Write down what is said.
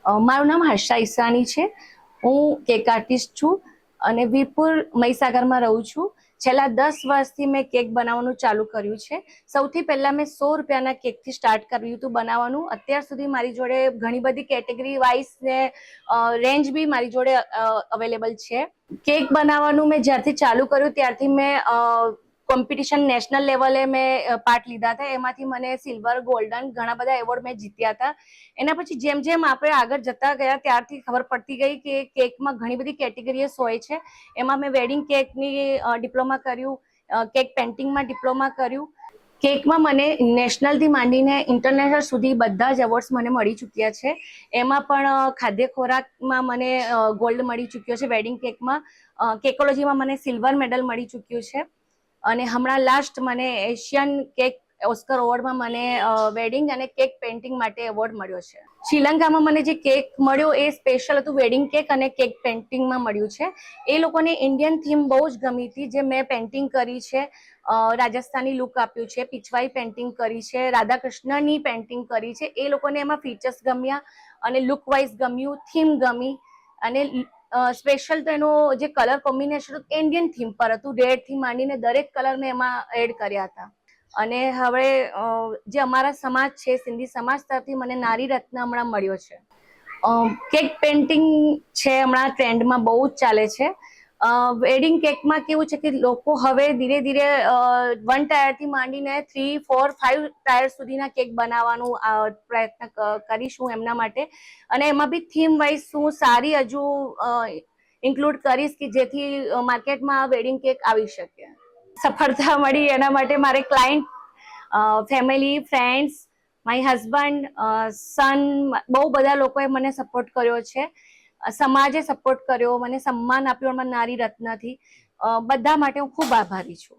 મારું નામ હર્ષા ઈસાની છે। હું કેક આર્ટિસ્ટ છું અને વીરપુર મહીસાગરમાં રહું છું। છેલ્લા 10 વર્ષથી મેં કેક બનાવવાનું ચાલુ કર્યું છે। સૌથી પહેલા મેં 100 રૂપિયાના કેકથી સ્ટાર્ટ કર્યું હતું બનાવવાનું। અત્યાર સુધી મારી જોડે ઘણી બધી કેટેગરી વાઇઝ ને રેન્જ બી મારી જોડે અવેલેબલ છે। કેક બનાવવાનું મેં જ્યારથી ચાલુ કર્યું ત્યારથી મેં કોમ્પિટિશન નેશનલ લેવલે મેં પાર્ટ લીધા હતા। એમાંથી મને સિલ્વર, ગોલ્ડન ઘણા બધા એવોર્ડ મેં જીત્યા હતા। એના પછી જેમ જેમ આપણે આગળ જતા ગયા ત્યારથી ખબર પડતી ગઈ કે કેકમાં ઘણી બધી કેટેગરીઝ હોય છે। એમાં મેં વેડિંગ કેકની ડિપ્લોમા કર્યું, કેક પેઇન્ટિંગમાં ડિપ્લોમા કર્યું। કેકમાં મને નેશનલથી માંડીને ઇન્ટરનેશનલ સુધી બધા જ એવોર્ડ્સ મને મળી ચૂક્યા છે। એમાં પણ ખાદ્ય ખોરાકમાં મને ગોલ્ડ મળી ચૂક્યો છે। વેડિંગ કેકમાં કેકોલોજીમાં મને સિલ્વર મેડલ મળી ચૂક્યું છે અને હમણાં લાસ્ટ મને એશિયન કેક ઓસ્કર એવોર્ડમાં મને વેડિંગ અને કેક પેઇન્ટિંગ માટે એવોર્ડ મળ્યો છે। શ્રીલંકામાં મને જે કેક મળ્યો એ સ્પેશિયલ હતું, વેડિંગ કેક અને કેક પેઇન્ટિંગમાં મળ્યું છે। એ લોકોને ઇન્ડિયન થીમ બહુ જ ગમી હતી જે મેં પેઇન્ટિંગ કરી છે। રાજસ્થાની લુક આપ્યું છે, પીછવાઈ પેઇન્ટિંગ કરી છે, રાધા કૃષ્ણની પેઇન્ટિંગ કરી છે। એ લોકોને એમાં ફીચર્સ ગમ્યા અને લુક વાઇઝ ગમ્યું, થીમ ગમી અને સ્પેશિયલ તો એનો જે કલર કોમ્બિનેશન હતું ઇન્ડિયન થીમ પર હતું। રેડ થી માંડીને દરેક કલર મેં એમાં એડ કર્યા હતા। અને હવે જે અમારા સમાજ છે, સિંધી સમાજ તરફથી મને નારી રત્ન હમણાં મળ્યો છે। કેક પેઇન્ટિંગ છે હમણાં ટ્રેન્ડમાં બહુ જ ચાલે છે। વેડિંગ કેકમાં કેવું છે કે લોકો હવે ધીરે ધીરે 1 ટાયરથી માંડીને 3, 4, 5 ટાયર સુધીના કેક બનાવવાનું પ્રયત્ન કરીશું એમના માટે। અને એમાં બી થીમ વાઇઝ હું સારી હજુ ઇન્ક્લુડ કરીશ કે જેથી માર્કેટમાં વેડિંગ કેક આવી શકે। સફળતા મળી એના માટે મારે client, family, friends, my husband, son, બહુ બધા લોકોએ મને સપોર્ટ કર્યો છે। સમાજે સપોર્ટ કર્યો, મને સન્માન આપ્યું નારી રત્નથી। બધા માટે હું ખૂબ આભારી છું।